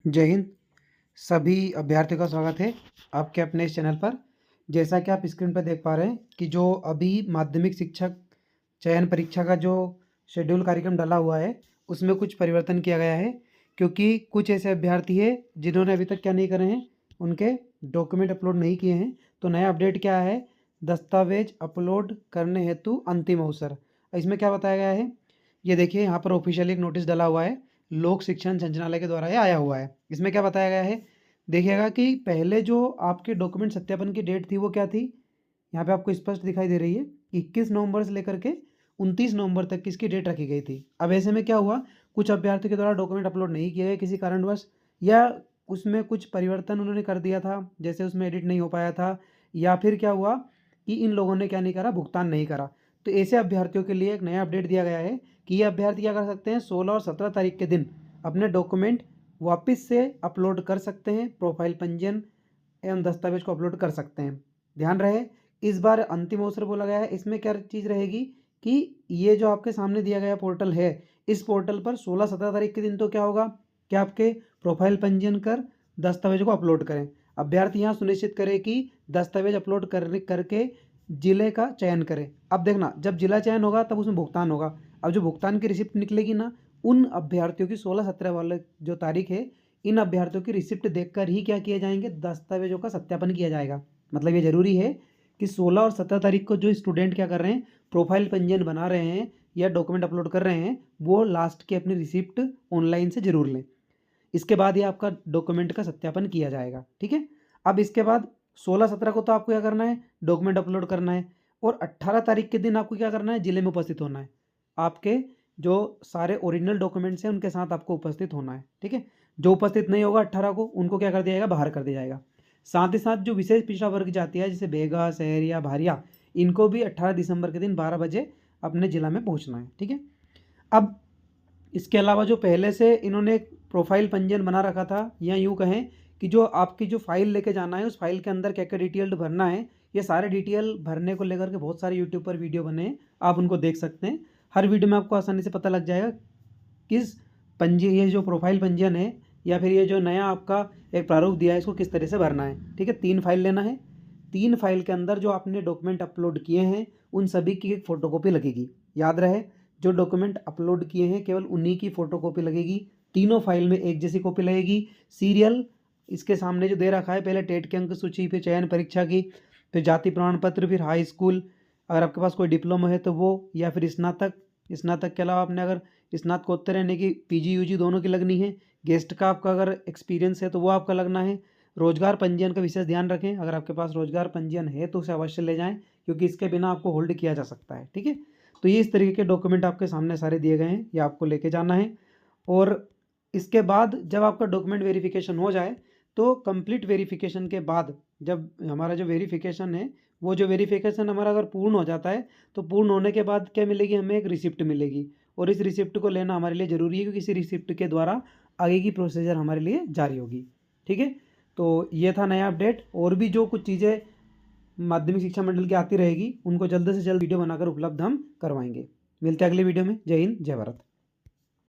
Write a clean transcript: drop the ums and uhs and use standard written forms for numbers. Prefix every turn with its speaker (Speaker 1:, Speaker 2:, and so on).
Speaker 1: जय हिंद। सभी अभ्यर्थियों का स्वागत है आपके अपने इस चैनल पर। जैसा कि आप स्क्रीन पर देख पा रहे हैं कि जो अभी माध्यमिक शिक्षक चयन परीक्षा का जो शेड्यूल कार्यक्रम डला हुआ है उसमें कुछ परिवर्तन किया गया है, क्योंकि कुछ ऐसे अभ्यर्थी हैं जिन्होंने अभी तक क्या नहीं करे हैं, उनके डॉक्यूमेंट अपलोड नहीं किए हैं। तो नया अपडेट क्या है, दस्तावेज अपलोड करने हेतु अंतिम अवसर। इसमें क्या बताया गया है, ये देखिए यहाँ पर ऑफिशियल एक नोटिस डला हुआ है, लोक शिक्षण संचालनालय के द्वारा ये आया हुआ है। इसमें क्या बताया गया है, देखिएगा कि पहले जो आपके डॉक्यूमेंट सत्यापन की डेट थी वो क्या थी, यहाँ पे आपको स्पष्ट दिखाई दे रही है। 21 नवंबर से लेकर के 29 नवंबर तक की इसकी डेट रखी गई थी। अब ऐसे में क्या हुआ, कुछ अभ्यर्थियों के द्वारा डॉक्यूमेंट अपलोड नहीं किए गए किसी कारणवश, या उसमें कुछ परिवर्तन उन्होंने कर दिया था, जैसे उसमें एडिट नहीं हो पाया था, या फिर क्या हुआ कि इन लोगों ने क्या नहीं करा, भुगतान नहीं करा। तो ऐसे अभ्यर्थियों के लिए एक नया अपडेट दिया गया है कि ये अभ्यर्थी क्या कर सकते हैं, 16 और 17 तारीख के दिन अपने डॉक्यूमेंट वापस से अपलोड कर सकते हैं, प्रोफाइल पंजीयन एवं दस्तावेज को अपलोड कर सकते हैं। ध्यान रहे, इस बार अंतिम अवसर बोला गया है। इसमें क्या चीज़ रहेगी कि ये जो आपके सामने दिया गया पोर्टल है, इस पोर्टल पर 16-17 तारीख के दिन तो क्या होगा कि आपके प्रोफाइल पंजीयन कर दस्तावेज को अपलोड करें। अभ्यर्थी यहाँ सुनिश्चित करें कि दस्तावेज अपलोड करके जिले का चयन करें। अब देखना, जब जिला चयन होगा तब उसमें भुगतान होगा। अब जो भुगतान की रिसिप्ट निकलेगी ना, उन अभ्यर्थियों की 16-17 वाले जो तारीख है, इन अभ्यर्थियों की रिसिप्ट देखकर ही क्या किया जाएंगे, दस्तावेजों का सत्यापन किया जाएगा। मतलब ये जरूरी है कि 16 और 17 तारीख को जो स्टूडेंट क्या कर रहे हैं, प्रोफाइल पंजीयन बना रहे हैं या डॉक्यूमेंट अपलोड कर रहे हैं, वो लास्ट की अपनी रिसिप्ट ऑनलाइन से जरूर लें। इसके बाद ही आपका डॉक्यूमेंट का सत्यापन किया जाएगा। ठीक है। अब इसके बाद 16-17 को तो आपको क्या करना है, डॉक्यूमेंट अपलोड करना है, और 18 तारीख के दिन आपको क्या करना है, जिले में उपस्थित होना है। आपके जो सारे ओरिजिनल डॉक्यूमेंट्स हैं उनके साथ आपको उपस्थित होना है। ठीक है। जो उपस्थित नहीं होगा 18 को, उनको क्या कर दिया जाएगा, बाहर कर दिया जाएगा। साथ ही साथ जो विशेष पिछड़ा वर्ग जाती है, जैसे बेगा, शहरिया, भारिया, इनको भी 18 दिसंबर के दिन 12 बजे अपने जिला में पहुंचना है। ठीक है। अब इसके अलावा जो पहले से इन्होंने एक प्रोफाइल पंजीयन बना रखा था, या यूँ कहें कि जो आपकी जो फाइल लेके जाना है, उस फाइल के अंदर क्या क्या डिटेल भरना है, ये सारे डिटेल भरने को लेकर के बहुत सारे यूट्यूब पर वीडियो बने हैं, आप उनको देख सकते हैं। हर वीडियो में आपको आसानी से पता लग जाएगा किस ये जो प्रोफाइल पंजीयन है या फिर ये जो नया आपका एक प्रारूप दिया है, इसको किस तरह से भरना है। ठीक है। 3 फाइल लेना है। 3 फाइल के अंदर जो आपने डॉक्यूमेंट अपलोड किए हैं उन सभी की एक फ़ोटोकॉपी लगेगी। याद रहे, जो डॉक्यूमेंट अपलोड किए हैं केवल उन्हीं की फ़ोटोकॉपी लगेगी। तीनों फाइल में एक जैसी कॉपी लगेगी। सीरियल इसके सामने जो दे रखा है, पहले टेट की अंक सूची, फिर चयन परीक्षा की, फिर जाति प्रमाण पत्र, फिर हाई स्कूल, अगर आपके पास कोई डिप्लोमा है तो वो, या फिर स्नातक के अलावा आपने अगर स्नातकोत्तर यानी कि पीजी यूजी दोनों की लगनी है। गेस्ट का आपका अगर एक्सपीरियंस है तो वो आपका लगना है। रोजगार पंजीयन का विशेष ध्यान रखें, अगर आपके पास रोजगार पंजीयन है तो उसे अवश्य ले जाएं, क्योंकि इसके बिना आपको होल्ड किया जा सकता है। ठीक है। तो ये इस तरीके के डॉक्यूमेंट आपके सामने सारे दिए गए हैं, ये आपको लेके जाना है। और इसके बाद जब आपका डॉक्यूमेंट वेरिफिकेशन हो जाए, तो कंप्लीट वेरिफिकेशन के बाद जब हमारा जो वेरिफिकेशन है, वो जो वेरिफिकेशन हमारा अगर पूर्ण हो जाता है, तो पूर्ण होने के बाद क्या मिलेगी, हमें एक रिसिप्ट मिलेगी। और इस रिसिप्ट को लेना हमारे लिए ज़रूरी है, क्योंकि इसी रिसिप्ट के द्वारा आगे की प्रोसीजर हमारे लिए जारी होगी। ठीक है। तो ये था नया अपडेट। और भी जो कुछ चीज़ें माध्यमिक शिक्षा मंडल की आती रहेगी, उनको जल्द से जल्द वीडियो बनाकर उपलब्ध हम करवाएंगे। मिलते हैं अगले वीडियो में। जय हिंद, जय भारत।